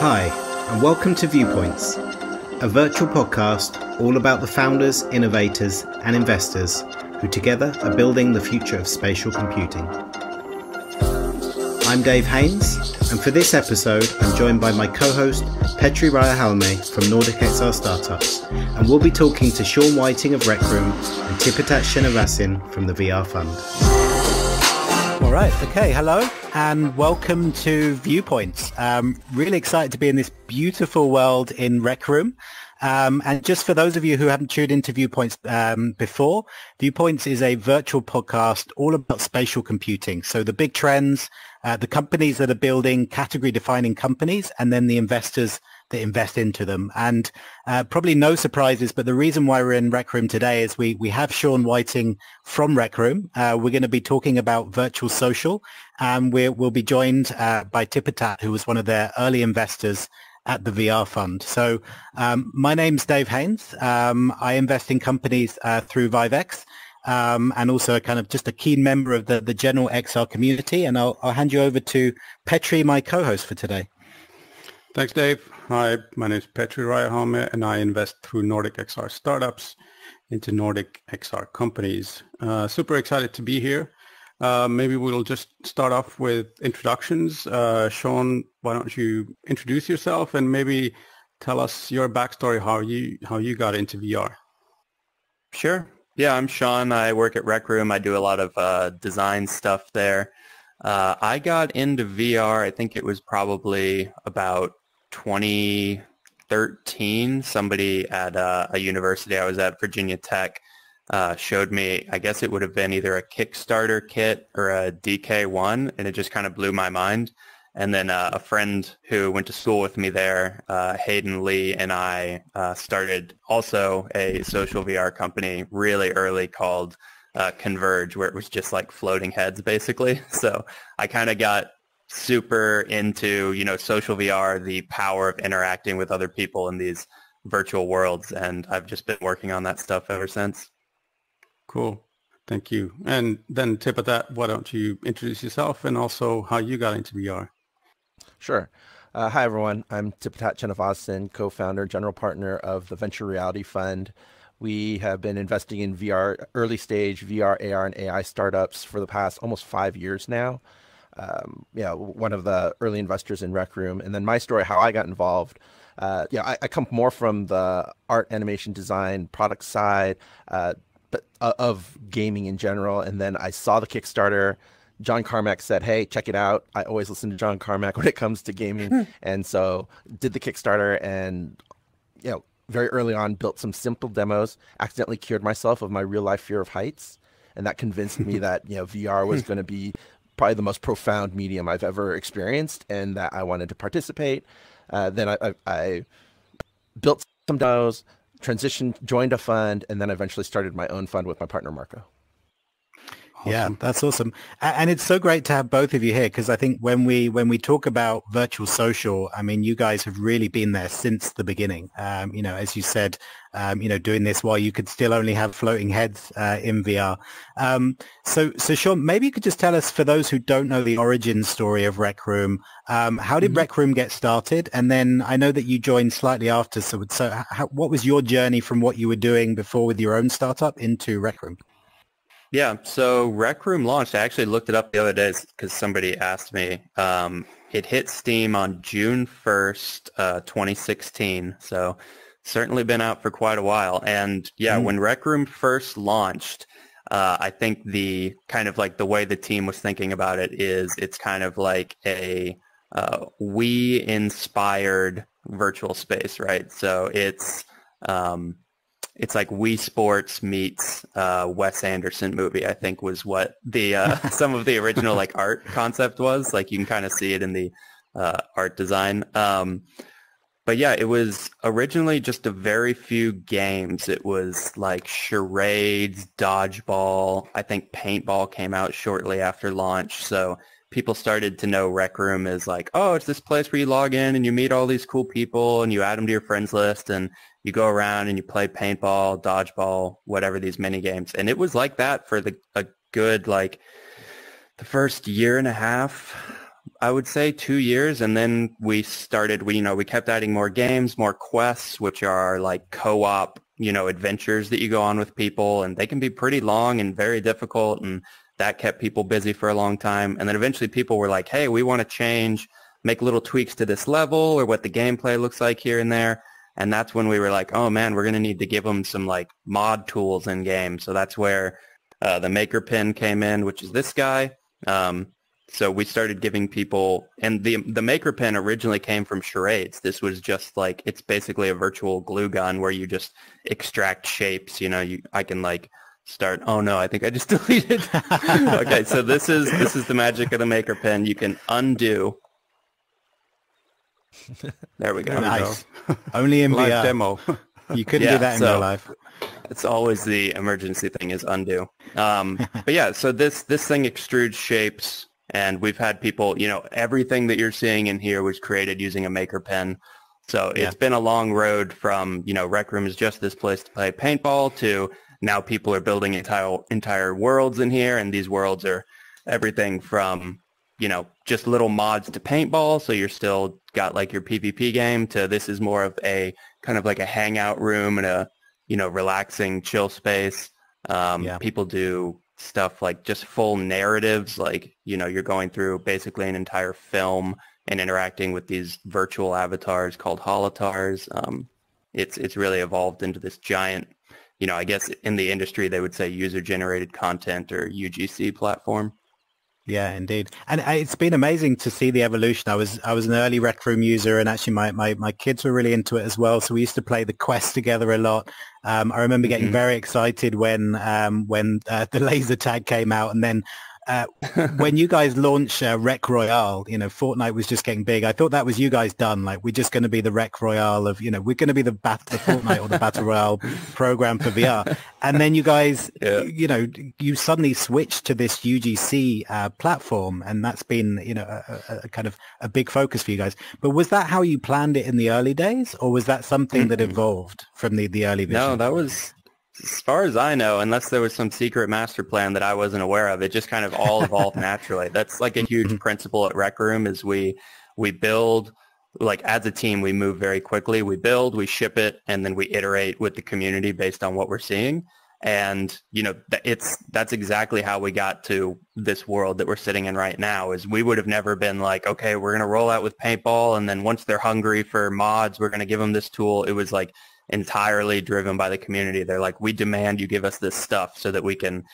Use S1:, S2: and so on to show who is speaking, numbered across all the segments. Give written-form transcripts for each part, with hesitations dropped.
S1: Hi, and welcome to Viewpoints, a virtual podcast all about the founders, innovators, and investors who together are building the future of spatial computing. I'm Dave Haynes, and for this episode, I'm joined by my co-host Petri Rajahalme from Nordic XR Startups, and we'll be talking to Shawn Whiting of Rec Room and Tipatat Chennavasin from the VR Fund.
S2: All right. Okay. Hello and welcome to Viewpoints. Really excited to be in this beautiful world in Rec Room. And just for those of you who haven't tuned into Viewpoints before, Viewpoints is a virtual podcast all about spatial computing. So the big trends, the companies that are building category-defining companies, and then the investors that invest into them. And probably no surprises, but the reason why we're in Rec Room today is we have Shawn Whiting from Rec Room. We're going to be talking about virtual social, and we'll be joined by Tipatat, who was one of their early investors at the VR Fund. So my name's Dave Haynes. I invest in companies through ViveX, and also kind of just a keen member of the general XR community. And I'll hand you over to Petri, my co-host for today.
S3: Thanks, Dave. Hi, my name is Petri Rajahalme, and I invest through Nordic XR Startups into Nordic XR companies. Super excited to be here. Maybe we'll just start off with introductions. Shawn, why don't you introduce yourself and maybe tell us your backstory, how you got into VR?
S4: Sure. Yeah, I'm Shawn. I work at Rec Room. I do a lot of design stuff there. I got into VR, I think it was probably about 2013. Somebody at a university I was at, Virginia Tech, showed me, I guess it would have been either a Kickstarter kit or a DK1, and it just kind of blew my mind. And then a friend who went to school with me there, Hayden Lee, and I started also a social VR company really early called Converge, where it was just like floating heads, basically. So I kind of got super into, social VR, the power of interacting with other people in these virtual worlds, and I've just been working on that stuff ever since.
S3: Cool. Thank you. And then Tipatat, why don't you introduce yourself and also how you got into VR?
S5: Sure. Hi, everyone. I'm Tipatat Chennavasin, co-founder, general partner of the Venture Reality Fund. We have been investing in VR, early stage VR, AR, and AI startups for the past almost 5 years now. One of the early investors in Rec Room. And then my story, how I got involved. I come more from the art, animation, design, product side, but of gaming in general. And then I saw the Kickstarter. John Carmack said, "Hey, check it out." I always listen to John Carmack when it comes to gaming. And so did the Kickstarter and, very early on built some simple demos, accidentally cured myself of my real life fear of heights. And that convinced me that, VR was going to be probably the most profound medium I've ever experienced and that I wanted to participate. Then I built some demos, transitioned, joined a fund, and then eventually started my own fund with my partner, Marco.
S2: Awesome. Yeah, that's awesome. And it's so great to have both of you here, because I think when we talk about virtual social, I mean, you guys have really been there since the beginning. As you said, doing this while you could still only have floating heads in VR. So Shawn, maybe you could just tell us, for those who don't know the origin story of Rec Room, how did Rec Room get started? And then I know that you joined slightly after. So what was your journey from what you were doing before with your own startup into Rec Room?
S4: Yeah, so Rec Room launched. I actually looked it up the other day because somebody asked me. It hit Steam on June 1st, 2016. So certainly been out for quite a while. And yeah, when Rec Room first launched, I think the kind of like the way the team was thinking about it is it's kind of like a Wii-inspired virtual space, right? So it's like Wii Sports meets Wes Anderson movie, I think was what the some of the original like art concept was. Like you can kind of see it in the art design. But yeah, it was originally just a very few games. It was like charades, dodgeball. I think paintball came out shortly after launch. So people started to know Rec Room as like, oh, it's this place where you log in and you meet all these cool people and you add them to your friends list and you go around and you play paintball, dodgeball, whatever, these mini games. And it was like that for a good, like, the first year and a half I would say 2 years, and then we kept adding more games, more quests, which are like co-op, adventures that you go on with people, and they can be pretty long and very difficult, and that kept people busy for a long time. And then eventually people were like, hey, we want to make little tweaks to this level or what the gameplay looks like here and there. And that's when we were like, oh man, we're going to need to give them some like mod tools in game. So that's where the maker pen came in, which is this guy. So we started giving people, and the maker pen originally came from charades. This was just like, it's basically a virtual glue gun where you just extract shapes. I can like start. Oh no, I think I just deleted. Okay, so this is the magic of the maker pen. You can undo. There we go.
S2: Nice. Only in
S3: Live
S2: VR.
S3: demo.
S2: You couldn't do that in real life.
S4: It's always the emergency thing is undo. But yeah, so this thing extrudes shapes, and we've had people, everything that you're seeing in here was created using a maker pen. So it's been a long road from, Rec Room is just this place to play paintball to now people are building entire worlds in here, and these worlds are everything from, just little mods to paintball. So you're still got like your PvP game to this is more of a kind of like a hangout room and a, relaxing chill space. People do stuff like just full narratives, like, you're going through basically an entire film and interacting with these virtual avatars called holotars. It's really evolved into this giant, I guess in the industry they would say user-generated content or UGC platform.
S2: Yeah, indeed. And it's been amazing to see the evolution. I was an early Rec Room user, and actually my kids were really into it as well. So we used to play the quest together a lot. I remember getting very excited when the laser tag came out, and then when you guys launched Rec Royale, Fortnite was just getting big. I thought that was you guys done. Like, we're just going to be the Rec Royale of, we're going to be the Fortnite or the Battle Royale program for VR. And then you guys, you suddenly switched to this UGC platform, and that's been, a kind of a big focus for you guys. But was that how you planned it in the early days, or was that something that evolved from the early vision?
S4: No, that was... As far as I know, unless there was some secret master plan that I wasn't aware of, it just kind of all evolved naturally. That's like a huge principle at Rec Room is we build, like as a team, we move very quickly. We build, we ship it, and then we iterate with the community based on what we're seeing. And, that's exactly how we got to this world that we're sitting in right now is we would have never been like, okay, we're going to roll out with paintball. And then once they're hungry for mods, we're going to give them this tool. It was like entirely driven by the community. They're like, we demand you give us this stuff so that we can,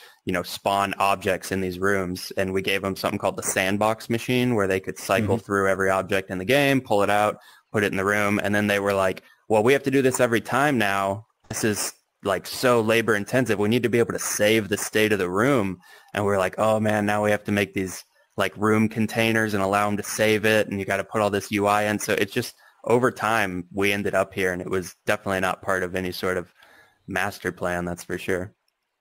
S4: spawn objects in these rooms. And we gave them something called the sandbox machine where they could cycle through every object in the game, pull it out, put it in the room. And then they were like, well, we have to do this every time now. This is like so labor intensive. We need to be able to save the state of the room. And we're like, oh man, now we have to make these like room containers and allow them to save it. And you got to put all this UI in. So it's just, over time, we ended up here, and it was definitely not part of any sort of master plan, that's for sure.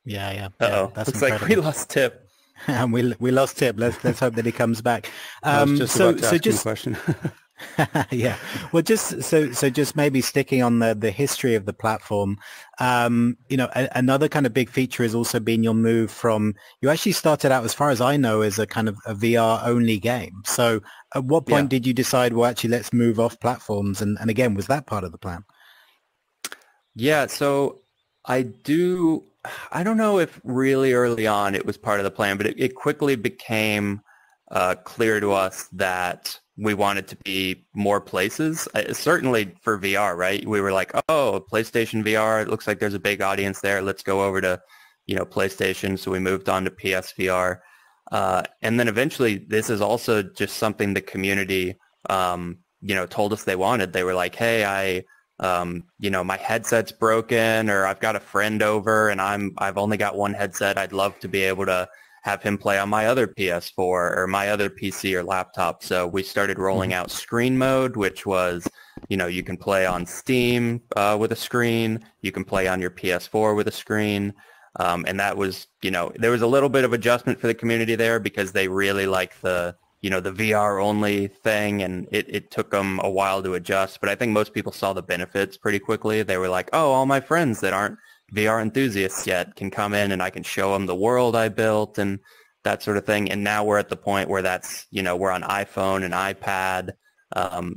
S2: Yeah.
S4: Uh-oh.
S2: That's
S4: looks
S2: incredible.
S4: like we lost Tip.
S2: And we lost Tip. Let's hope that he comes back.
S3: I was just about to ask him a question.
S2: Yeah. Well, just maybe sticking on the history of the platform, another kind of big feature has also been your move from, you actually started out, as far as I know, as a kind of a VR only game. So at what point did you decide, well, actually, let's move off platforms? And again, was that part of the plan?
S4: Yeah. So I don't know if really early on it was part of the plan, but it quickly became clear to us that we wanted to be more places, certainly for VR, right? We were like, oh, PlayStation VR, it looks like there's a big audience there. Let's go over to, PlayStation. So we moved on to PSVR. And then eventually this is also just something the community, told us they wanted. They were like, hey, my headset's broken, or I've got a friend over and I've only got one headset. I'd love to be able to have him play on my other PS4 or my other PC or laptop. So we started rolling out screen mode, which was, you can play on Steam with a screen. You can play on your PS4 with a screen. And that was, there was a little bit of adjustment for the community there because they really like the VR only thing, and it took them a while to adjust. But I think most people saw the benefits pretty quickly. They were like, oh, all my friends that aren't VR enthusiasts yet can come in and I can show them the world I built and that sort of thing. And now we're at the point where that's, we're on iPhone and iPad.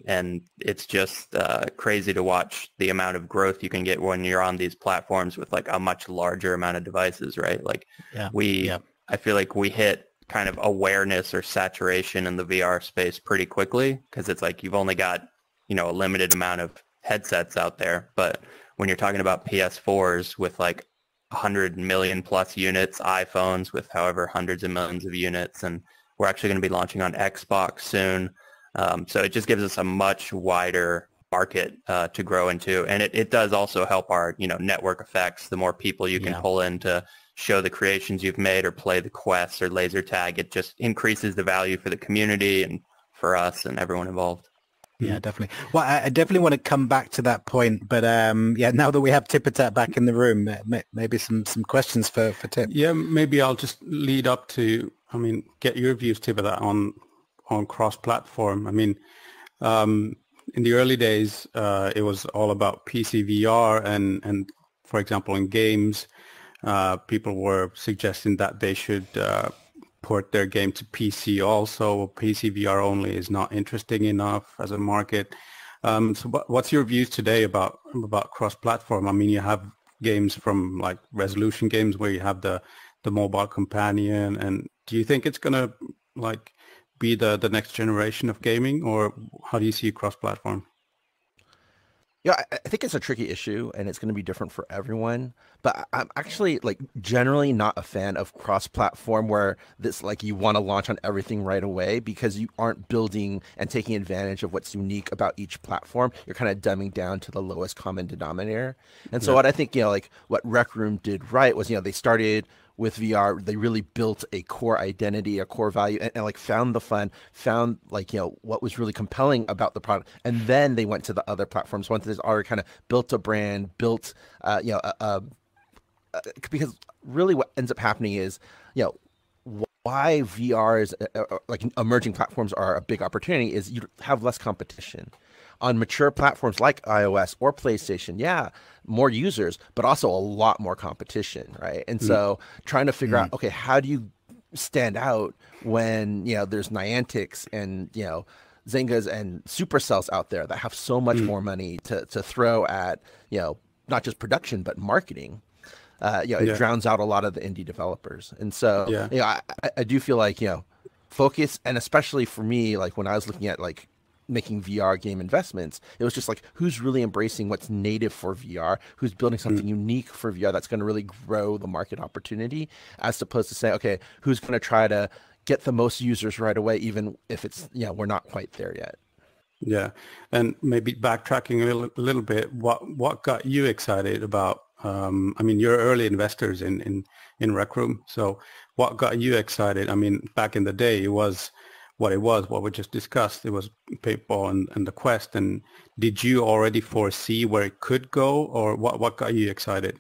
S4: And it's just crazy to watch the amount of growth you can get when you're on these platforms with like a much larger amount of devices, right? Like I feel like we hit kind of awareness or saturation in the VR space pretty quickly because it's like you've only got, a limited amount of headsets out there. But when you're talking about PS4s with like 100 million plus units, iPhones with however hundreds of millions of units, and we're actually going to be launching on Xbox soon. So it just gives us a much wider market to grow into. And it does also help our, network effects. The more people you can pull in to show the creations you've made or play the quests or laser tag, it just increases the value for the community and for us and everyone involved.
S2: Yeah, definitely. Well, I definitely want to come back to that point, but now that we have Tipatat back in the room, maybe some questions for Tip.
S3: Yeah, maybe I'll just lead up to, get your views, Tipatat, on cross-platform. In the early days, it was all about PC VR, and for example, in games, people were suggesting that they should port their game to PC also. PC VR only is not interesting enough as a market. So what's your views today about cross-platform? You have games from like resolution games where you have the mobile companion, and do you think it's going to like be the next generation of gaming, or how do you see cross-platform?
S5: Yeah, I think it's a tricky issue, and it's going to be different for everyone. But I'm actually like generally not a fan of cross-platform where this like you want to launch on everything right away because you aren't building and taking advantage of what's unique about each platform. You're kind of dumbing down to the lowest common denominator. And so what I think, like what Rec Room did right was, they started with VR, they really built a core identity, a core value, and like found the fun, found like, what was really compelling about the product. And then they went to the other platforms once they've already kind of built a brand, built, because really what ends up happening is, why VR is like emerging platforms are a big opportunity is you have less competition. On mature platforms like iOS or PlayStation, more users, but also a lot more competition, right? And so trying to figure out, okay, how do you stand out when, there's Niantics and, Zyngas and Supercells out there that have so much more money to throw at, not just production, but marketing. It drowns out a lot of the indie developers. And so, I do feel like, focus, and especially for me, like when I was looking at like making VR game investments, it was just like, who's really embracing what's native for VR, who's building something unique for VR that's going to really grow the market opportunity, as opposed to saying, okay, who's going to try to get the most users right away, even if it's, we're not quite there yet.
S3: Yeah. And maybe backtracking a little bit, what got you excited about, you're early investors in Rec Room. So what got you excited? Back in the day, it was what we just discussed. It was paintball and the Quest. And did you already foresee where it could go, or what got you excited?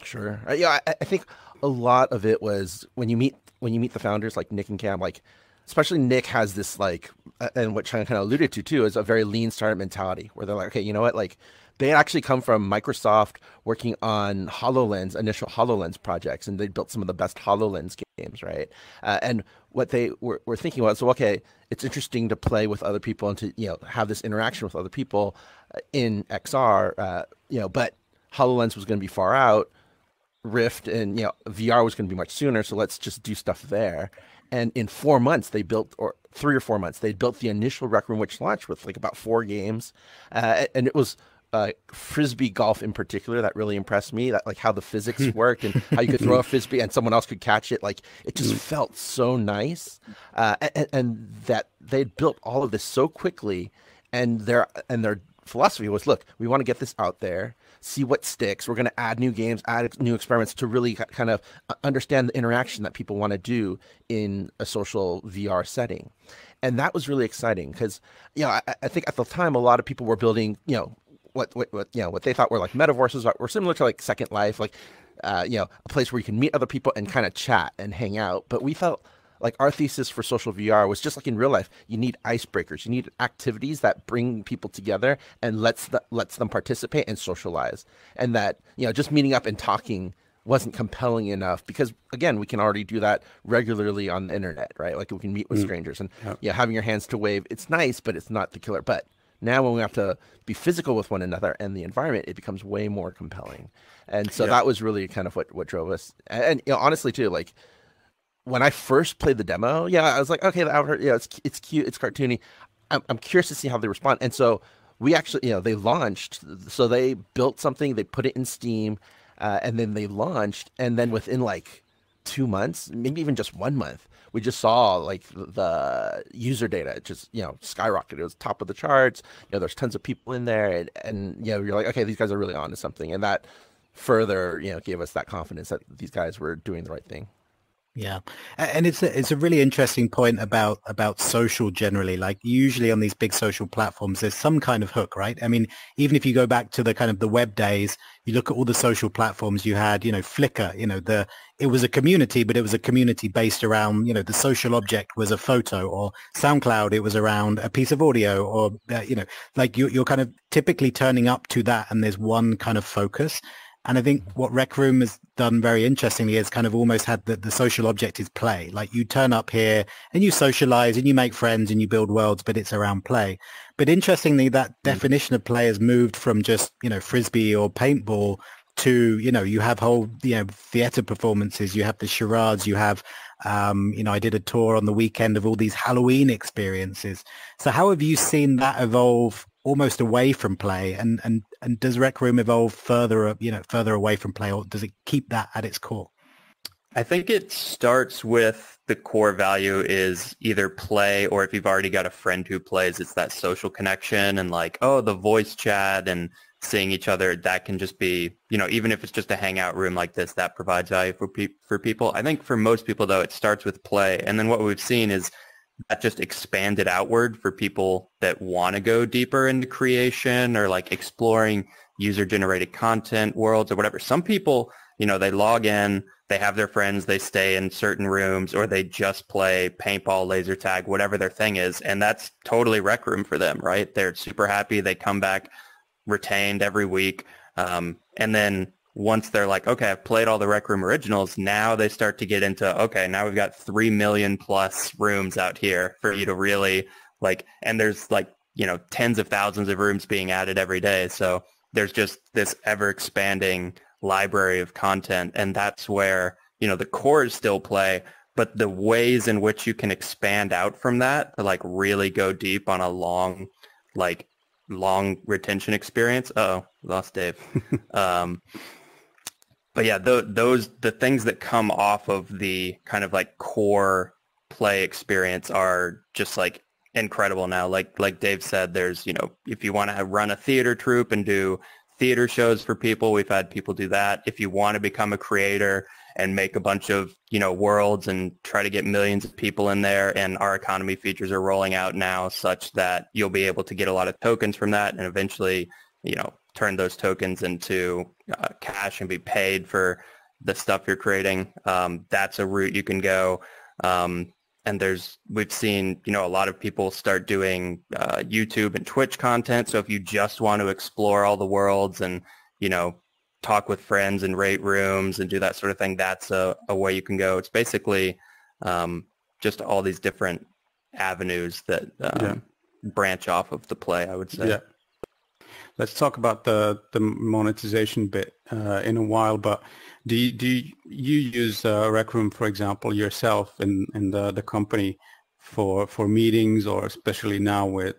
S5: Sure. I think a lot of it was when you meet the founders like Nick and Cam, like especially Nick has this like, and what China kind of alluded to too, is a very lean startup mentality where they're like, okay, you know what, like they actually come from Microsoft working on initial HoloLens projects, and they built some of the best HoloLens games, right? And what they were thinking was, so okay, it's interesting to play with other people and to have this interaction with other people in XR, but HoloLens was going to be far out, Rift and VR was going to be much sooner, so let's just do stuff there. And in 4 months, they built, or 3 or 4 months, they built the initial Rec Room, which launched with like about 4 games, and it was frisbee golf in particular that really impressed me, that like how the physics worked and how you could throw a frisbee and someone else could catch it. Like it just felt so nice, and that they'd built all of this so quickly, and their philosophy was, look, we want to get this out there, see what sticks. We're going to add new games, add new experiments to really kind of understand the interaction that people want to do in a social VR setting. And that was really exciting because, I think at the time, a lot of people were building, what they thought were like metaverses were similar to like Second Life, like, a place where you can meet other people and kind of chat and hang out. But we felt like our thesis for social VR was just like in real life. You need icebreakers. You need activities that bring people together and lets them participate and socialize. And that, just meeting up and talking wasn't compelling enough because, again, we can already do that regularly on the internet, right? Like we can meet with strangers and having your hands to wave, it's nice, but it's not the killer. But now when we have to be physical with one another and the environment, it becomes way more compelling. And so that was really kind of what drove us. And honestly, too, like when I first played the demo, I was like, okay, the avatar, it's cute, it's cartoony. I'm curious to see how they respond. And so we actually, they launched. So they built something, they put it in Steam, and then they launched. And then within like 2 months, maybe even just 1 month, we just saw like the user data just, skyrocketed. It was top of the charts. There's tons of people in there. And you're like, okay, these guys are really on to something. And that further, gave us that confidence that these guys were doing the right thing.
S2: Yeah, and it's a really interesting point about social generally. Like usually on these big social platforms, there's some kind of hook, right? I mean, even if you go back to the kind of the web days, you look at all the social platforms you had, Flickr, it was a community, but it was a community based around, the social object was a photo, or SoundCloud, it was around a piece of audio, or, like you're kind of typically turning up to that and there's one kind of focus. And I think what Rec Room has done very interestingly is kind of almost had the social object is play. Like you turn up here and you socialize and you make friends and you build worlds, but it's around play. But interestingly, that definition of play has moved from just, Frisbee or paintball to, you have whole, theater performances, you have the charades, you have, I did a tour on the weekend of all these Halloween experiences. So how have you seen that evolve almost away from play, and does Rec Room evolve further away from play, or does it keep that at its core?
S4: I think it starts with the core value is either play, or if you've already got a friend who plays, it's that social connection and like, the voice chat and seeing each other. That can just be, even if it's just a hangout room like this, that provides value for people. I think for most people, though, it starts with play. And then what we've seen is that just expanded outward for people that want to go deeper into creation or like exploring user-generated content worlds or whatever. Some people, they log in, they have their friends, they stay in certain rooms, or they just play paintball, laser tag, whatever their thing is, and that's totally Rec Room for them, right? They're super happy. They come back retained every week. And then once they're like, okay, I've played all the Rec Room originals, now they start to get into, okay, now we've got 3 million plus rooms out here for you to really like, and there's like, tens of thousands of rooms being added every day. So there's just this ever expanding library of content. And that's where, the core is still play, but the ways in which you can expand out from that to like really go deep on a long retention experience. Oh, lost Dave. But yeah, the things that come off of the kind of like core play experience are just like incredible now. Like Dave said, there's, if you want to run a theater troupe and do theater shows for people, we've had people do that. If you want to become a creator and make a bunch of, worlds and try to get millions of people in there, and our economy features are rolling out now such that you'll be able to get a lot of tokens from that and eventually, turn those tokens into cash and be paid for the stuff you're creating. That's a route you can go. And we've seen, a lot of people start doing YouTube and Twitch content. So if you just want to explore all the worlds and, talk with friends and rate rooms and do that sort of thing, that's a way you can go. It's basically just all these different avenues that branch off of the play, I would say. Yeah.
S3: Let's talk about the monetization bit in a while, but do you use Rec Room, for example, yourself in the company for meetings, or especially now with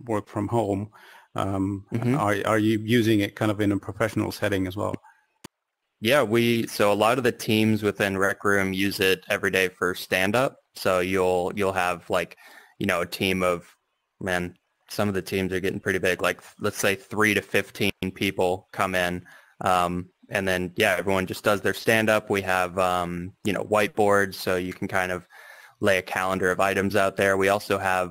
S3: work from home? Are you using it kind of in a professional setting as well?
S4: Yeah, so a lot of the teams within Rec Room use it every day for stand-up. So you'll have like, a team of, some of the teams are getting pretty big, like let's say 3 to 15 people come in. And then, everyone just does their stand-up. We have, whiteboards, so you can kind of lay a calendar of items out there. We also have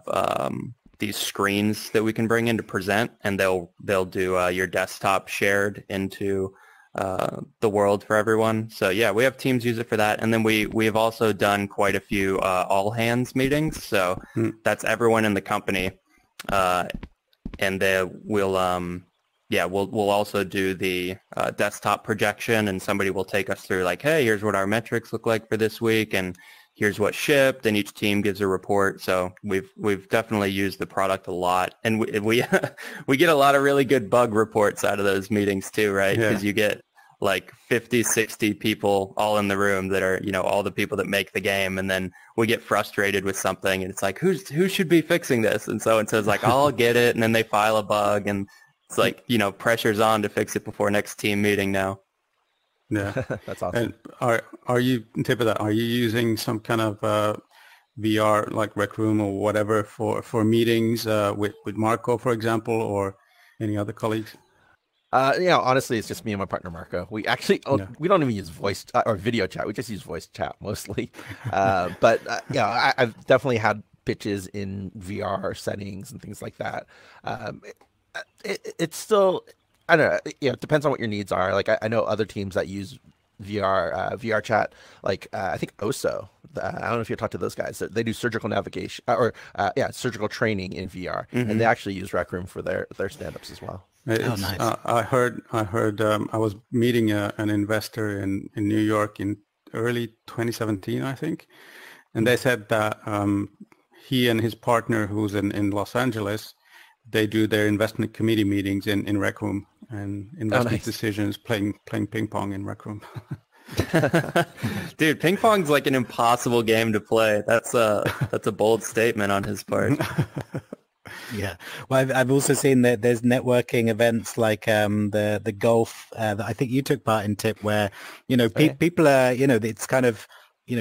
S4: these screens that we can bring in to present, and they'll do your desktop shared into the world for everyone. So we have teams use it for that. And then we have also done quite a few all hands meetings. So that's everyone in the company. And we'll yeah, we'll also do the desktop projection, and somebody will take us through like, hey, here's what our metrics look like for this week, and here's what shipped, and each team gives a report. So we've definitely used the product a lot, and we we get a lot of really good bug reports out of those meetings too, right? Because you get like 50, 60 people all in the room that are, all the people that make the game, and then we get frustrated with something, and it's like, who should be fixing this? And so it says like, I'll get it, and then they file a bug, and it's like, pressure's on to fix it before next team meeting now.
S3: Yeah,
S5: that's awesome.
S3: And are you, Tipatat, are you using some kind of VR like Rec Room or whatever for meetings with Marco, for example, or any other colleagues?
S5: Honestly, it's just me and my partner Marco. We actually we don't even use voice or video chat. We just use voice chat mostly. But I've definitely had pitches in VR settings and things like that. It's still, I don't know. It depends on what your needs are. Like I know other teams that use VR chat. Like I think OSO. I don't know if you talk to those guys. They do surgical navigation surgical training in VR, and they actually use Rec Room for their stand-ups as well.
S3: Nice. I heard. I was meeting an investor in New York in early 2017, I think, and they said that he and his partner, who's in Los Angeles, they do their investment committee meetings in Rec Room and investment decisions playing ping pong in Rec Room.
S4: Dude, ping pong's like an impossible game to play. That's a bold statement on his part.
S2: Yeah, well, I've also seen that there's networking events like the golf that I think you took part in, Tip, where people are it's kind of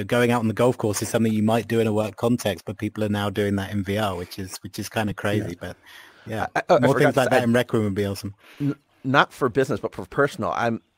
S2: going out on the golf course is something you might do in a work context, but people are now doing that in VR, which is kind of crazy. But yeah, more things like that in Rec Room would be awesome.
S5: Not for business, but for personal.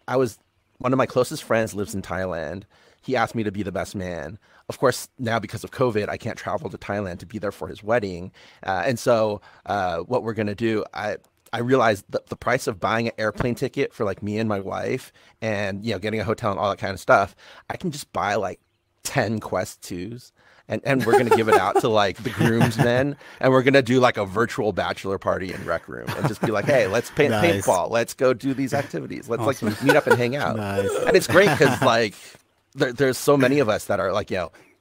S5: I was one of my closest friends lives in Thailand. He asked me to be the best man. Of course, now because of COVID, I can't travel to Thailand to be there for his wedding. And so what we're going to do, I realized that the price of buying an airplane ticket for like me and my wife and, getting a hotel and all that kind of stuff, I can just buy like 10 Quest 2s. And we're going to give it out to like the groomsmen, and we're going to do like a virtual bachelor party in Rec Room and just be like, hey, let's paint paintball. Let's go do these activities. Let's like meet up and hang out. And it's great because like there's so many of us that are like,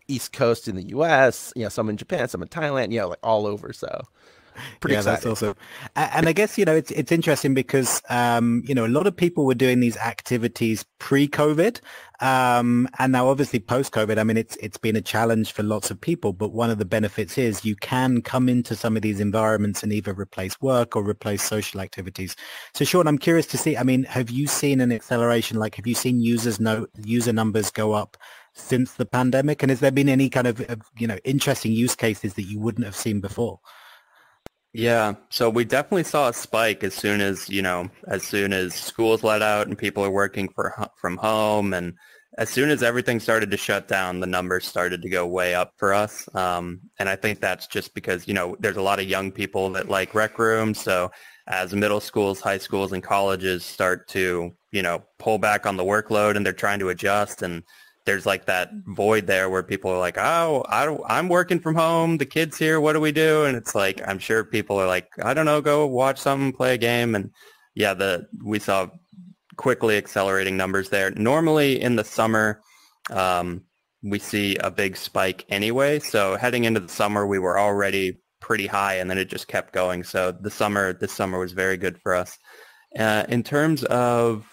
S5: East Coast in the US, some in Japan, some in Thailand, like all over. So pretty exciting. That's awesome.
S2: And I guess, it's interesting because, a lot of people were doing these activities pre-COVID. And now obviously post-COVID, I mean, it's been a challenge for lots of people, but one of the benefits is you can come into some of these environments and either replace work or replace social activities. So Shawn, I'm curious to see, I mean, have you seen an acceleration? Like, have you seen user numbers go up since the pandemic? And has there been any kind of interesting use cases that you wouldn't have seen before?
S4: Yeah, so we definitely saw a spike as soon as schools let out and people are working from home, and as soon as everything started to shut down, the numbers started to go way up for us. And I think that's just because, there's a lot of young people that like Rec Room. So as middle schools, high schools, and colleges start to, pull back on the workload and they're trying to adjust, and there's like that void there where people are like, oh, I'm working from home. The kid's here. What do we do? And it's like, I'm sure people are like, I don't know, go watch something, play a game. And yeah, we saw quickly accelerating numbers there. Normally in the summer, we see a big spike anyway. So heading into the summer, we were already pretty high, and then it just kept going. So this summer was very good for us. In terms of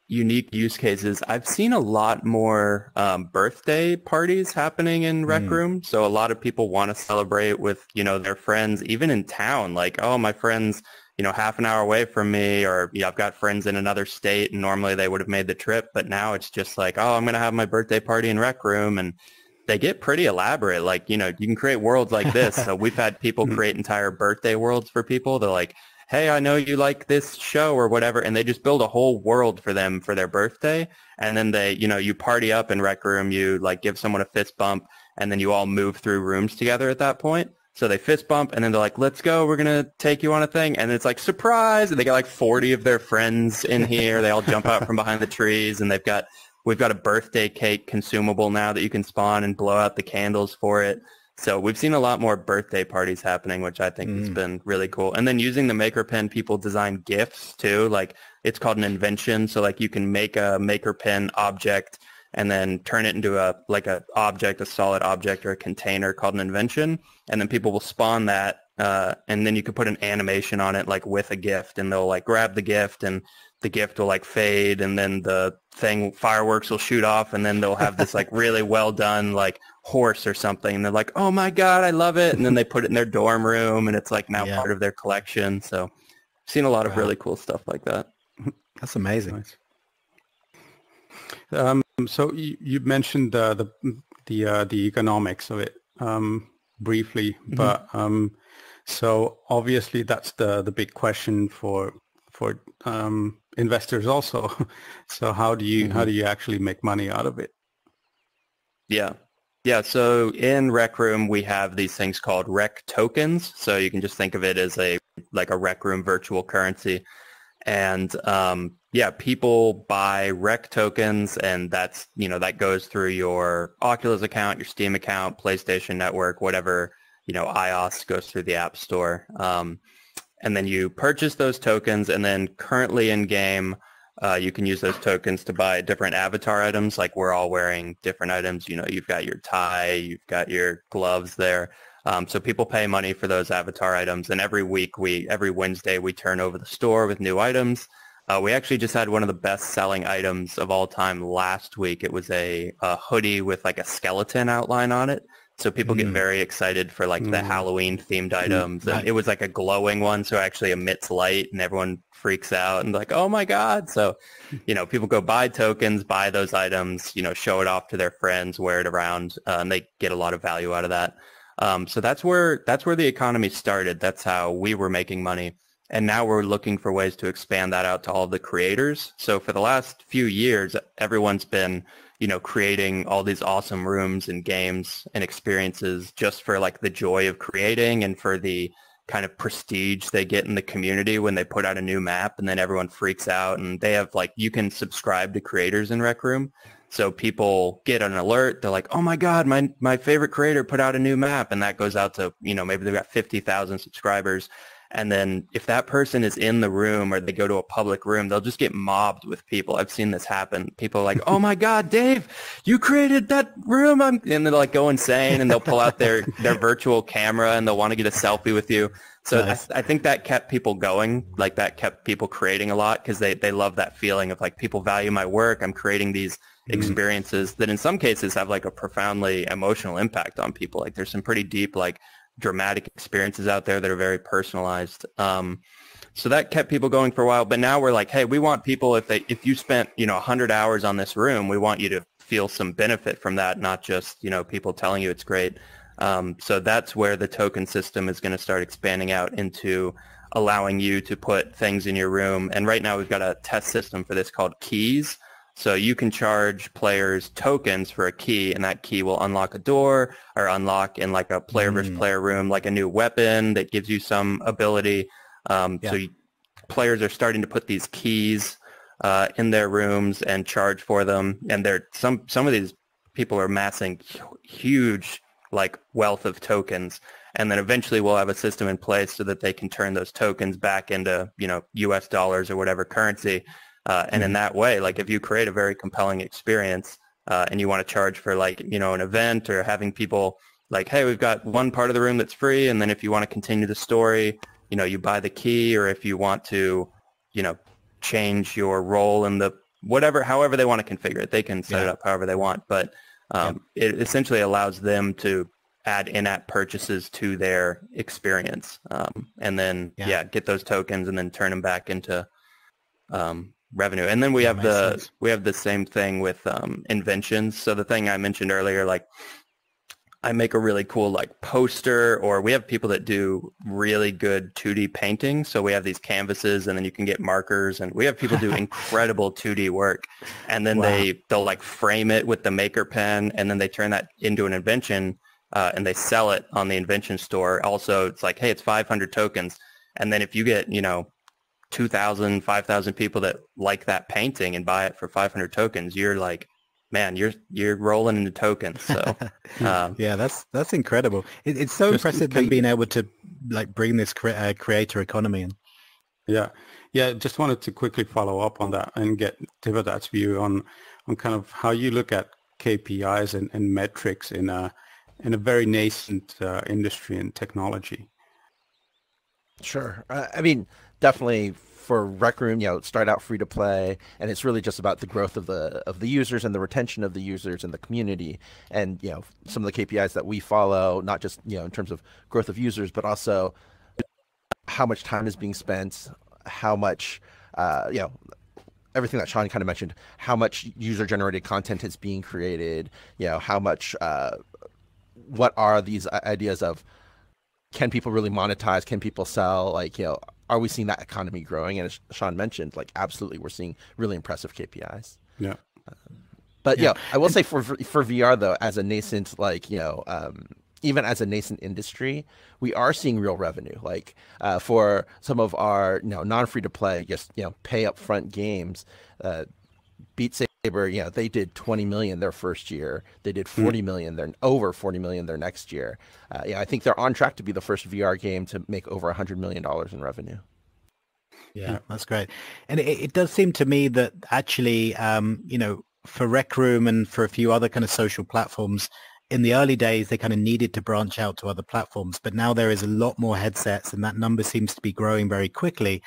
S4: unique use cases, I've seen a lot more birthday parties happening in Rec Room. So a lot of people want to celebrate with, their friends, even in town. Like, oh, my friend's, half an hour away from me, or I've got friends in another state, and normally they would have made the trip. But now it's just like, oh, I'm going to have my birthday party in Rec Room. And they get pretty elaborate. Like, you can create worlds like this. So we've had people create entire birthday worlds for people. They're like, hey, I know you like this show or whatever, and they just build a whole world for them for their birthday, and then they, you party up in Rec Room, you like give someone a fist bump, and then you all move through rooms together at that point. So they fist bump, and then they're like, let's go, we're going to take you on a thing, and it's like, surprise, and they got like 40 of their friends in here, they all jump out from behind the trees, and we've got a birthday cake consumable now that you can spawn and blow out the candles for it. So we've seen a lot more birthday parties happening, which I think has been really cool. And then using the maker pen, people design GIFs too. Like it's called an invention. So like you can make a maker pen object and then turn it into a object, a solid object or a container called an invention. And then people will spawn that. And then you could put an animation on it, like with a gift, and they'll like grab the gift and the gift will like fade, and then the fireworks will shoot off, and then they'll have this like really well done like horse or something, and they're like, oh my God, I love it. And then they put it in their dorm room and it's like now part of their collection. So I've seen a lot of really cool stuff like that.
S2: That's amazing.
S3: Nice. So you mentioned the economics of it briefly, but so obviously that's the big question for investors also. So how do you actually make money out of it?
S4: Yeah. So in Rec Room, we have these things called Rec tokens. So you can just think of it as a Rec Room virtual currency. And people buy Rec tokens, and that's, that goes through your Oculus account, your Steam account, PlayStation Network, whatever, iOS goes through the App Store. And then you purchase those tokens, and then currently in game, you can use those tokens to buy different avatar items. Like we're all wearing different items. You've got your tie, you've got your gloves there. So people pay money for those avatar items, and every Wednesday we turn over the store with new items. We actually just had one of the best-selling items of all time last week. It was a hoodie with like a skeleton outline on it. So people get very excited for like the Halloween themed items. And it was like a glowing one, so it actually emits light, and everyone freaks out and like, oh my God. So, people go buy tokens, buy those items, show it off to their friends, wear it around, and they get a lot of value out of that. So that's where the economy started. That's how we were making money. And now we're looking for ways to expand that out to all the creators. So for the last few years, everyone's been, creating all these awesome rooms and games and experiences just for like the joy of creating and for the kind of prestige they get in the community when they put out a new map, and then everyone freaks out, and they have like, you can subscribe to creators in Rec Room. So people get an alert. They're like, oh my God, my favorite creator put out a new map. And that goes out to, maybe they've got 50,000 subscribers. And then if that person is in the room or they go to a public room, they'll just get mobbed with people. I've seen this happen. People are like, oh my God, Dave, you created that room. And they're like go insane, and they'll pull out their virtual camera and they'll want to get a selfie with you. So nice. I think that kept people going. Like that kept people creating a lot, because they love that feeling of like, people value my work. I'm creating these experiences that in some cases have like a profoundly emotional impact on people. Like there's some pretty deep, like dramatic experiences out there that are very personalized. So that kept people going for a while. But now we're like, hey, we want people, if you spent, 100 hours on this room, we want you to feel some benefit from that, not just, people telling you it's great. So that's where the token system is going to start expanding out into allowing you to put things in your room. And right now we've got a test system for this called keys. So you can charge players tokens for a key, and that key will unlock a door or unlock in like a player versus player room, like a new weapon that gives you some ability. Players are starting to put these keys in their rooms and charge for them. And some of these people are amassing huge like wealth of tokens. And then eventually we'll have a system in place so that they can turn those tokens back into, US dollars or whatever currency. And in that way, like if you create a very compelling experience and you want to charge for like, an event or having people like, hey, we've got one part of the room that's free. And then if you want to continue the story, you buy the key, or if you want to, change your role in the however they want to configure it, they can set it up however they want. But it essentially allows them to add in-app purchases to their experience and then, get those tokens and then turn them back into revenue. And then we have the same thing with inventions. So the thing I mentioned earlier, like I make a really cool like poster, or we have people that do really good 2D painting. So we have these canvases, and then you can get markers, and we have people do incredible 2D work, and then they'll like frame it with the maker pen, and then they turn that into an invention and they sell it on the invention store. Also, it's like, hey, it's 500 tokens. And then if you get, 2,000, 5,000 people that like that painting and buy it for 500 tokens, you're like man, you're rolling in the tokens. So
S2: yeah, that's incredible. It's so impressive them being able to like bring this creator economy in.
S3: Yeah. Just wanted to quickly follow up on that and get Tipatat's view on kind of how you look at KPIs and metrics in a very nascent industry and technology.
S5: Sure. I mean, definitely for Rec Room, start out free to play, and it's really just about the growth of the users and the retention of the users and the community. And some of the KPIs that we follow, not just in terms of growth of users, but also how much time is being spent, how much everything that Shawn kind of mentioned, how much user generated content is being created, how much what are these ideas of, can people really monetize? Can people sell? Like, are we seeing that economy growing? And as Shawn mentioned, like, absolutely, we're seeing really impressive KPIs.
S3: Yeah.
S5: But I will say for VR though, as a nascent, even as a nascent industry, we are seeing real revenue. Like for some of our non-free to play, just pay upfront games, Beat Saber, they did 20 million their first year. They did 40 million, they're over 40 million their next year. I think they're on track to be the first VR game to make over $100 million in revenue.
S2: Yeah, that's great. And it does seem to me that actually, for Rec Room and for a few other kind of social platforms, in the early days, they kind of needed to branch out to other platforms. But now there is a lot more headsets, and that number seems to be growing very quickly.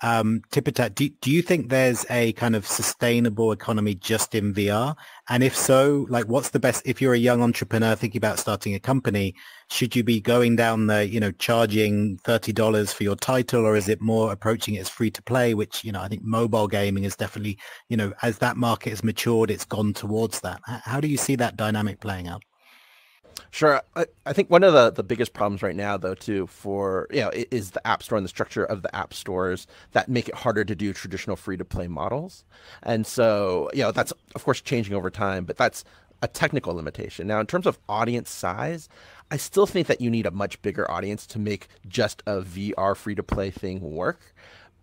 S2: Tipatat, do you think there's a kind of sustainable economy just in VR? And if so, like, what's the best, if you're a young entrepreneur thinking about starting a company, should you be going down the, charging $30 for your title, or is it more approaching it as free to play, which, I think mobile gaming is definitely, as that market has matured, it's gone towards that. How do you see that dynamic playing out?
S5: Sure. I think one of the biggest problems right now, though, too, for, is the App Store and the structure of the app stores that make it harder to do traditional free-to-play models. And so, that's, of course, changing over time, but that's a technical limitation. Now, in terms of audience size, I still think that you need a much bigger audience to make just a VR free-to-play thing work.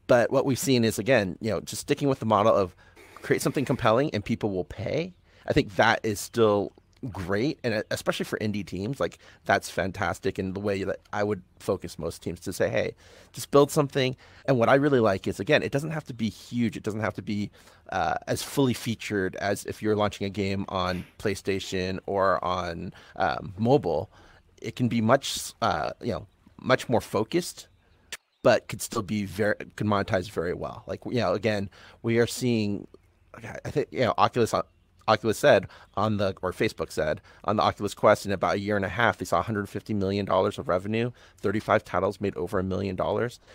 S5: But what we've seen is, again, just sticking with the model of create something compelling and people will pay. I think that is still great, and especially for indie teams, like, that's fantastic. And the way that I would focus most teams to say, hey, just build something. And what I really like is, again, it doesn't have to be huge. It doesn't have to be as fully featured as if you're launching a game on PlayStation or on mobile. It can be much more focused, but could still be could monetize very well. Like, again, we are seeing, I think, Oculus said Facebook said on the Oculus Quest, in about a year and a half, they saw $150 million of revenue, 35 titles made over $1 million.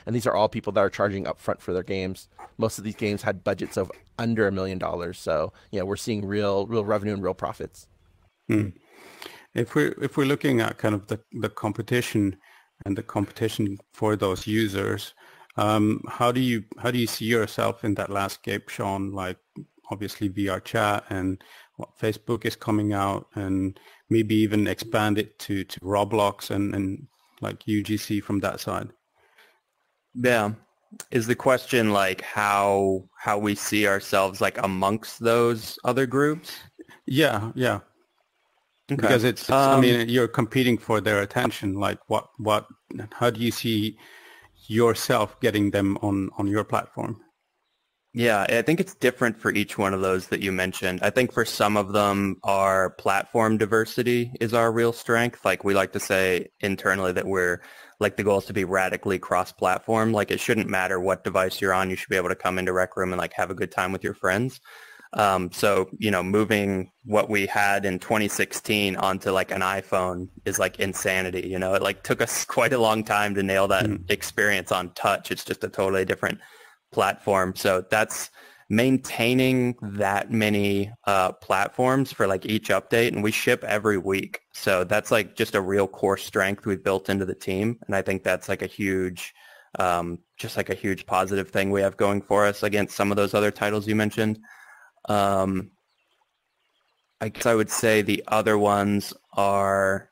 S5: And these are all people that are charging upfront for their games. Most of these games had budgets of under $1 million. So, we're seeing real revenue and real profits.
S3: If we're looking at kind of the competition and the competition for those users, how do you see yourself in that landscape, Shawn? Like, obviously VR chat and what Facebook is coming out, and maybe even expand it to Roblox and like UGC from that side.
S4: Yeah. Is the question like how we see ourselves like amongst those other groups?
S3: Yeah. Okay. Because it's I mean, you're competing for their attention. Like how do you see yourself getting them on your platform?
S4: Yeah, I think it's different for each one of those that you mentioned. I think for some of them, our platform diversity is our real strength. Like, we like to say internally that we're, like, the goal is to be radically cross-platform. Like, it shouldn't matter what device you're on. You should be able to come into Rec Room and, like, have a good time with your friends. So, moving what we had in 2016 onto, like, an iPhone is, like, insanity. It, like, took us quite a long time to nail that experience on touch. It's just a totally different platform. So that's maintaining that many platforms for like each update, and we ship every week. So that's like just a real core strength we've built into the team. And I think that's like a huge, just like a huge positive thing we have going for us against some of those other titles you mentioned. I guess I would say the other ones are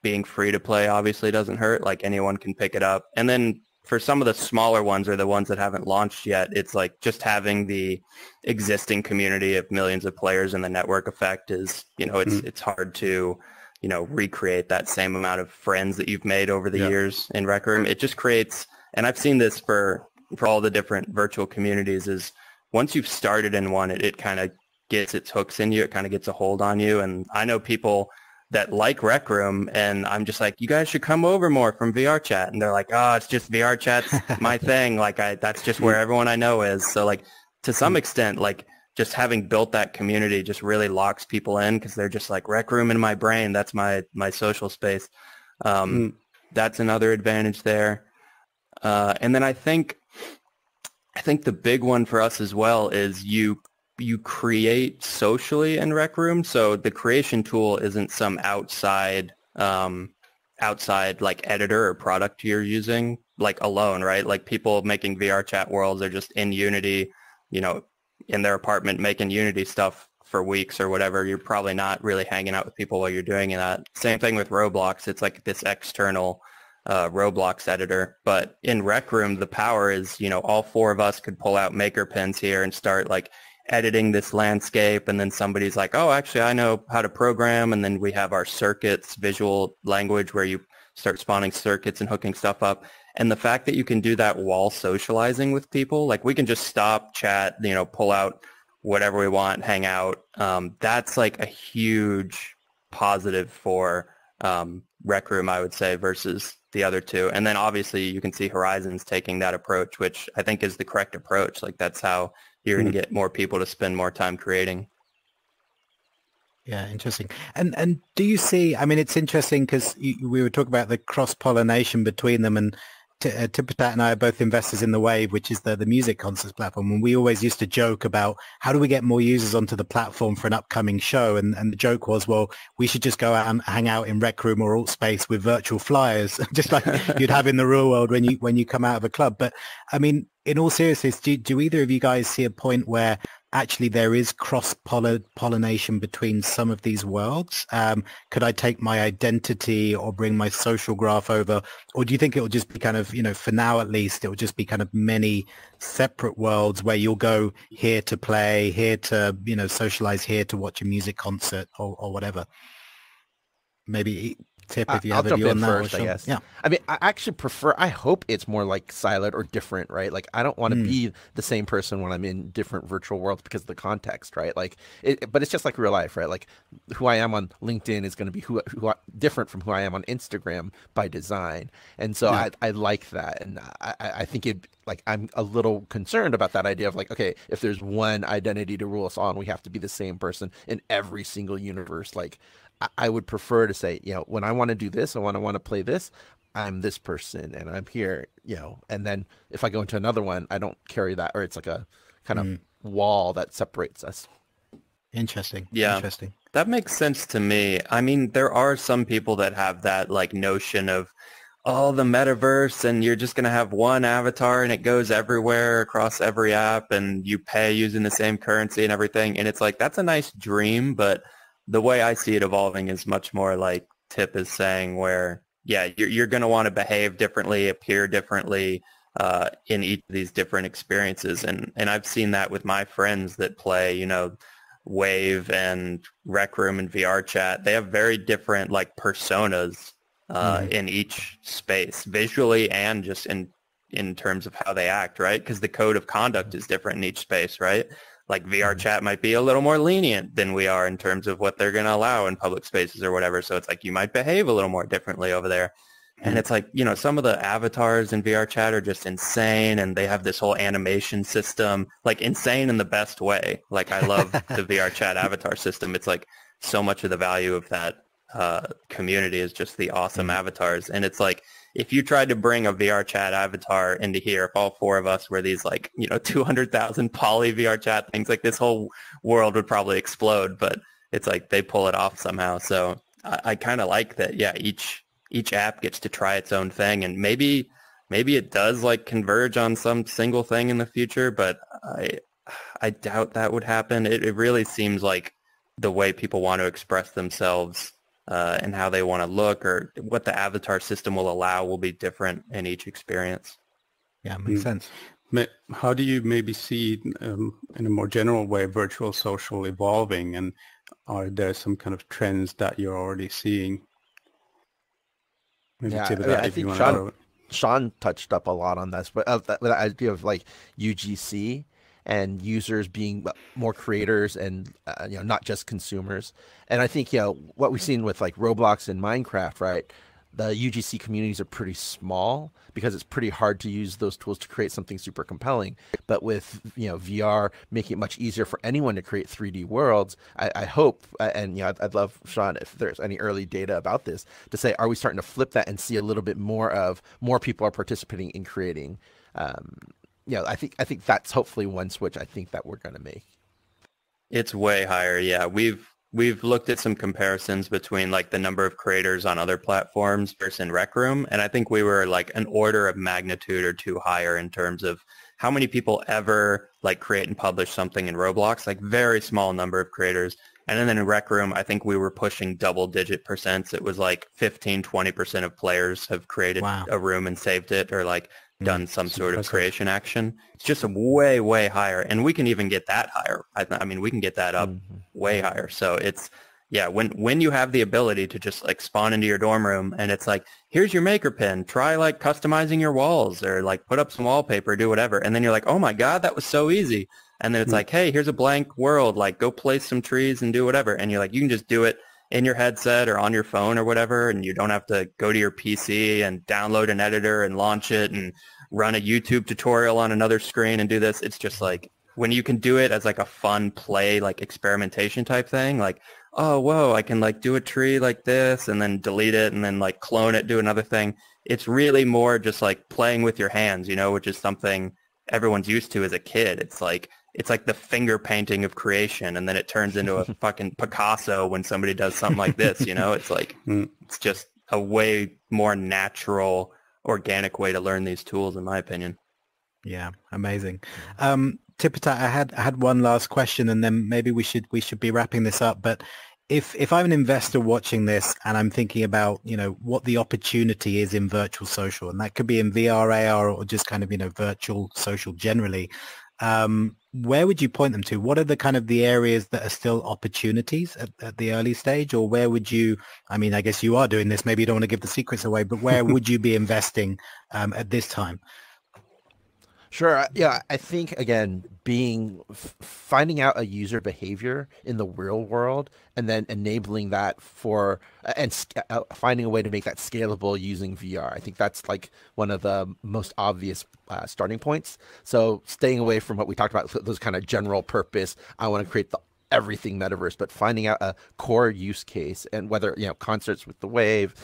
S4: being free to play obviously doesn't hurt. Like, anyone can pick it up. And then for some of the smaller ones or the ones that haven't launched yet, it's like just having the existing community of millions of players and the network effect is, it's hard to, recreate that same amount of friends that you've made over the years in Rec Room. It just creates, and I've seen this for all the different virtual communities, is once you've started in one, it kind of gets its hooks in you. It kind of gets a hold on you. And I know people that like Rec Room, and I'm just like, you guys should come over more from VR chat. And they're like, oh, it's just VR chat's my thing. Like that's just where everyone I know is. So like to some extent, like just having built that community just really locks people in because they're just like Rec Room in my brain. That's my social space. That's another advantage there. And then I think the big one for us as well is you create socially in Rec Room. So the creation tool isn't some outside like editor or product you're using like alone, right? Like people making VR chat worlds are just in Unity, in their apartment making Unity stuff for weeks or whatever. You're probably not really hanging out with people while you're doing that. Same thing with Roblox. It's like this external Roblox editor. But in Rec Room, the power is, all four of us could pull out maker pens here and start like editing this landscape, and then somebody's like, oh, actually I know how to program, and then we have our circuits visual language where you start spawning circuits and hooking stuff up. And the fact that you can do that while socializing with people, like we can just stop, chat, pull out whatever we want, hang out. That's like a huge positive for Rec Room, I would say, versus the other two. And then obviously you can see Horizons taking that approach, which I think is the correct approach. Like that's how you're going to get more people to spend more time creating.
S2: Yeah, interesting. And do you see, I mean, it's interesting because we were talking about the cross-pollination between them, and Tipatat and I are both investors in The Wave, which is the music concerts platform. And we always used to joke about how do we get more users onto the platform for an upcoming show? And the joke was, well, we should just go out and hang out in Rec Room or Alt Space with virtual flyers, just like you'd have in the real world when you come out of a club. But I mean, in all seriousness, do either of you guys see a point where actually there is cross-pollination between some of these worlds? Could I take my identity or bring my social graph over? Or do you think it will just be kind of, for now at least, it will just be kind of many separate worlds where you'll go here to play, here to, socialize, here to watch a music concert or whatever? Maybe Tip, if you have a view on that.
S5: First, I guess. Yeah. I mean, I actually I hope it's more like silent or different, right? Like, I don't want to be the same person when I'm in different virtual worlds because of the context, right? Like, but it's just like real life, right? Like, who I am on LinkedIn is going to be different from who I am on Instagram by design. And so I like that. And I think I'm a little concerned about that idea of like, okay, if there's one identity to rule us all and we have to be the same person in every single universe, like, I would prefer to say, when I want to do this and when I want to play this, I'm this person and I'm here, and then if I go into another one, I don't carry that, or it's like a kind of wall that separates us.
S2: Interesting.
S4: Yeah.
S2: Interesting.
S4: That makes sense to me. I mean, there are some people that have that like notion of, oh, the metaverse, and you're just going to have one avatar and it goes everywhere across every app and you pay using the same currency and everything. And it's like, that's a nice dream, but the way I see it evolving is much more like Tip is saying, where, you're going to want to behave differently, appear differently in each of these different experiences. And I've seen that with my friends that play, Wave and Rec Room and VR Chat. They have very different like personas in each space, visually and just in terms of how they act, right? Because the code of conduct is different in each space, right? Like VR chat might be a little more lenient than we are in terms of what they're going to allow in public spaces or whatever. So it's like you might behave a little more differently over there. And it's like, some of the avatars in VR chat are just insane, and they have this whole animation system, like insane in the best way. Like I love the VR chat avatar system. It's like so much of the value of that community is just the awesome avatars. And it's like, if you tried to bring a VR chat avatar into here, if all four of us were these like, 200,000 poly VR chat things, like this whole world would probably explode, but it's like they pull it off somehow. So I kind of like that. Yeah. Each app gets to try its own thing, and maybe it does like converge on some single thing in the future, but I doubt that would happen. It really seems like the way people want to express themselves and how they want to look, or what the avatar system will allow, will be different in each experience.
S2: Yeah, makes sense.
S3: How do you maybe see, in a more general way, virtual social evolving, and are there some kind of trends that you're already seeing? Maybe
S5: Yeah, I mean,
S3: Tipatat,
S5: I
S3: if you
S5: think
S3: want to go.
S5: Sean touched up a lot on this, but the idea of like UGC and users being more creators and not just consumers. And I think what we've seen with like Roblox and Minecraft, right? The UGC communities are pretty small because it's pretty hard to use those tools to create something super compelling. But with VR making it much easier for anyone to create 3D worlds, I hope, and I'd love, Sean, if there's any early data about this, to say, are we starting to flip that and see a little bit more people are participating in creating? I think that's hopefully one switch I think that we're going to make.
S4: It's way higher. Yeah, we've looked at some comparisons between like the number of creators on other platforms versus in Rec Room, and I think we were like an order of magnitude or two higher in terms of how many people ever like create and publish something in Roblox, like very small number of creators. And then in Rec Room, I think we were pushing double-digit percents. It was like 15-20% of players have created a room and saved it, or like done some sort of creation action. It's just way, way higher. And we can even get that higher. I mean, we can get that up way higher. So it's, when you have the ability to just like spawn into your dorm room and it's like, here's your maker pen, try like customizing your walls or like put up some wallpaper, do whatever. And then you're like, oh my God, that was so easy. And then it's like, hey, here's a blank world, like go place some trees and do whatever. And you're like, you can just do it in your headset or on your phone or whatever, and you don't have to go to your PC and download an editor and launch it and run a YouTube tutorial on another screen and do this. It's just like when you can do it as like a fun play, like experimentation type thing, like, oh, whoa, I can like do a tree like this and then delete it and then like clone it, do another thing. It's really more just like playing with your hands, which is something everyone's used to as a kid. It's like the finger painting of creation, and then it turns into a fucking Picasso when somebody does something like this, It's like, it's just a way more natural, organic way to learn these tools, in my opinion.
S2: Yeah, amazing. Tipatat, I had one last question, and then maybe we should be wrapping this up. But if I'm an investor watching this and I'm thinking about, what the opportunity is in virtual social, and that could be in VR, AR, or just kind of, virtual social generally, where would you point them to? What are the kind of the areas that are still opportunities at the early stage, or where would you, I mean, I guess you are doing this, maybe you don't want to give the secrets away, but where would you be investing at this time?
S5: Sure. Yeah, I think again, finding out a user behavior in the real world and then enabling that finding a way to make that scalable using VR. I think that's like one of the most obvious starting points. So staying away from what we talked about, those kind of general purpose, I want to create the everything metaverse, but finding out a core use case, and whether concerts with the Wave,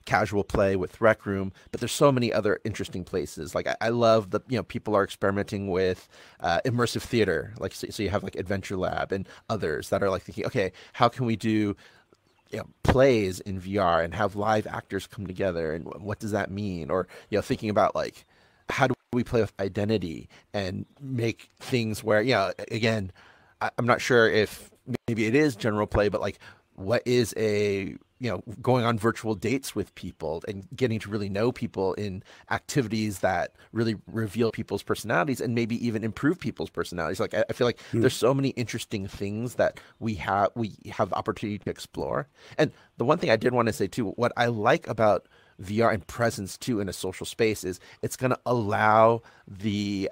S5: casual play with Rec Room, but there's so many other interesting places. Like I love the people are experimenting with immersive theater, like so you have like Adventure Lab and others that are like thinking, okay, how can we do plays in VR and have live actors come together, and what does that mean? Or thinking about like, how do we play with identity and make things where again, I'm not sure if maybe it is general play, but like, what is going on virtual dates with people and getting to really know people in activities that really reveal people's personalities and maybe even improve people's personalities. Like, I feel like there's so many interesting things that we have the opportunity to explore. And the one thing I did want to say too, what I like about VR and presence too in a social space is it's going to allow the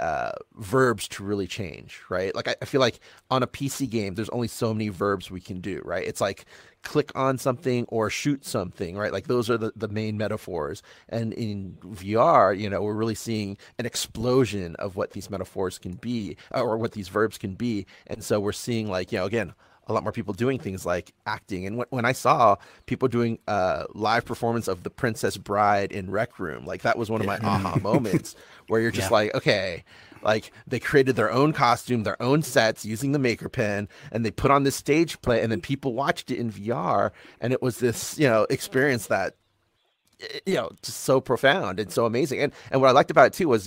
S5: verbs to really change, right? Like I feel like on a PC game, there's only so many verbs we can do, right? It's like click on something or shoot something, right? Like those are the main metaphors. And in VR, we're really seeing an explosion of what these metaphors can be, or what these verbs can be. And so we're seeing like, again, a lot more people doing things like acting. And when I saw people doing live performance of The Princess Bride in Rec Room, like that was one of my aha moments where you're just like, okay, like they created their own costume, their own sets using the maker pen, and they put on this stage play, and then people watched it in VR, and it was this, experience that, just so profound and so amazing. And what I liked about it too was,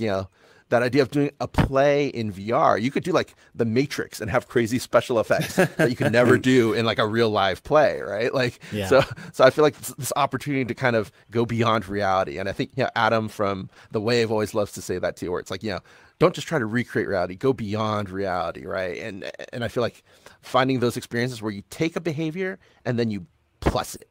S5: that idea of doing a play in VR. You could do like The Matrix and have crazy special effects that you could never do in like a real live play, right? Like, so I feel like this opportunity to kind of go beyond reality. And I think, Adam from The Wave always loves to say that too, where it's like, don't just try to recreate reality, go beyond reality, right? And I feel like finding those experiences where you take a behavior and then you plus it.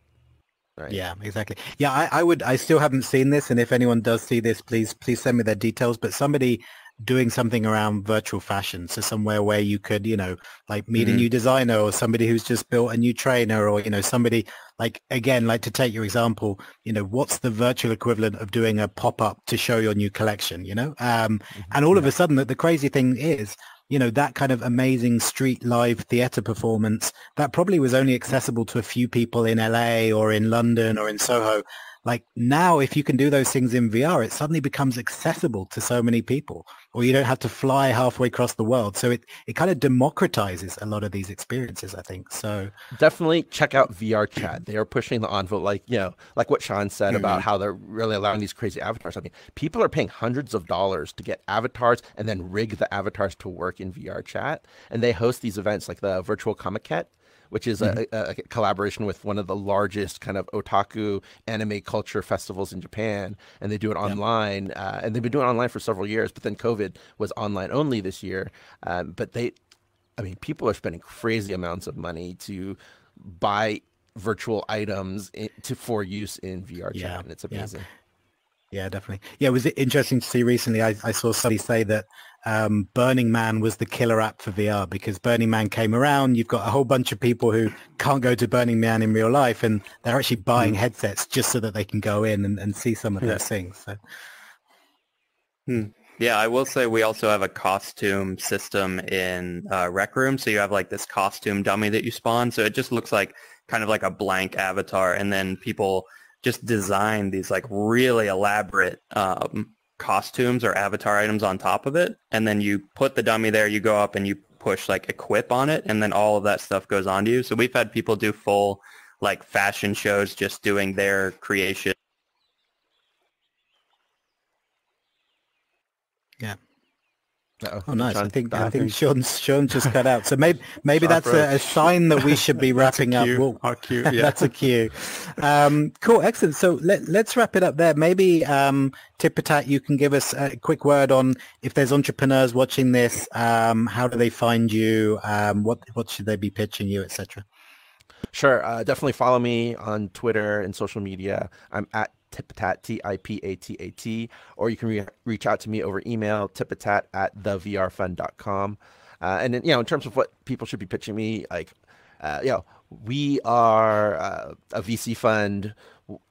S5: Right.
S2: Yeah, exactly. Yeah, I still haven't seen this, and if anyone does see this, please send me their details. But somebody doing something around virtual fashion, so somewhere where you could, like meet a new designer, or somebody who's just built a new trainer, or somebody like, again, like to take your example, what's the virtual equivalent of doing a pop-up to show your new collection, and all of a sudden, the crazy thing is, that kind of amazing street live theater performance that probably was only accessible to a few people in LA or in London or in Soho. Like now, if you can do those things in VR, it suddenly becomes accessible to so many people, or you don't have to fly halfway across the world. So it kind of democratizes a lot of these experiences, I think. So
S5: definitely check out VR Chat. They are pushing the envelope, like what Shawn said about how they're really allowing these crazy avatars. I mean, people are paying hundreds of dollars to get avatars and then rig the avatars to work in VR Chat. And they host these events like the Virtual Comiket, which is a collaboration with one of the largest kind of otaku anime culture festivals in Japan. And they do it online. And they've been doing it online for several years, but then COVID was online only this year. But people are spending crazy amounts of money to buy virtual items for use in VR chat, and it's amazing.
S2: Yeah, definitely. Yeah, it was interesting to see recently. I saw somebody say that Burning Man was the killer app for VR, because Burning Man came around. You've got a whole bunch of people who can't go to Burning Man in real life, and they're actually buying headsets just so that they can go in and see some of those things. So.
S4: Yeah, I will say we also have a costume system in Rec Room. So you have like this costume dummy that you spawn. So it just looks like kind of like a blank avatar, and then people just design these like really elaborate costumes or avatar items on top of it. And then you put the dummy there, you go up and you push like equip on it, and then all of that stuff goes onto you. So we've had people do full like fashion shows just doing their creation.
S2: Yeah.
S5: Uh-oh.
S2: Oh, nice.
S5: Shawn,
S2: I think Shawn just cut out. So maybe that's a sign that we should be wrapping up. Well,
S3: our cue, yeah.
S2: That's a cue. Cool, excellent. So let's wrap it up there. Maybe Tipatat, you can give us a quick word on if there's entrepreneurs watching this, how do they find you? What should they be pitching you, etc.?
S5: Sure. Definitely follow me on Twitter and social media. I'm at Tipatat, Tipatat, or you can reach out to me over email, tipatat@thevrfund.com. And then, in terms of what people should be pitching me, we are a VC fund.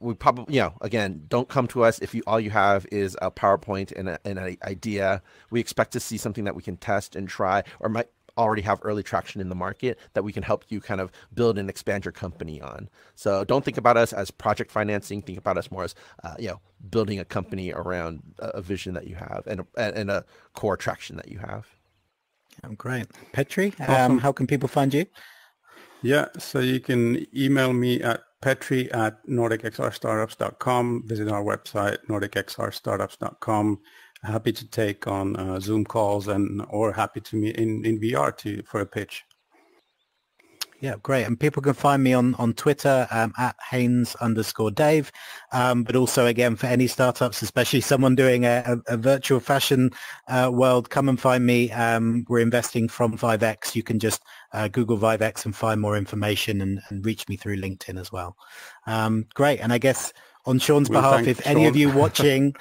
S5: We probably, again, don't come to us if all you have is a PowerPoint and an idea. We expect to see something that we can test and try, or might already have early traction in the market that we can help you kind of build and expand your company on. So don't think about us as project financing. Think about us more as, building a company around a vision that you have and a core traction that you have.
S2: Oh, great. Petri,
S3: Awesome.
S2: How can people find you?
S3: Yeah, so you can email me at petri@nordicxrstartups.com. Visit our website, nordicxrstartups.com. Happy to take on Zoom calls or happy to meet in VR for a pitch.
S2: Yeah, great. And people can find me on Twitter at Haynes_Dave. But also, again, for any startups, especially someone doing a virtual fashion world, come and find me. We're investing from 5X. You can just Google 5X and find more information and reach me through LinkedIn as well. Great. And I guess on Shawn's behalf, if any of you watching...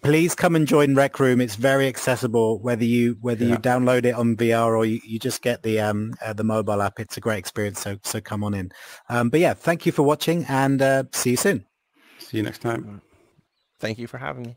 S2: please come and join Rec Room. It's very accessible, whether you download it on VR or you just get the mobile app. It's a great experience. So come on in. But yeah, thank you for watching, and see you soon.
S3: See you next time.
S5: Thank you for having me.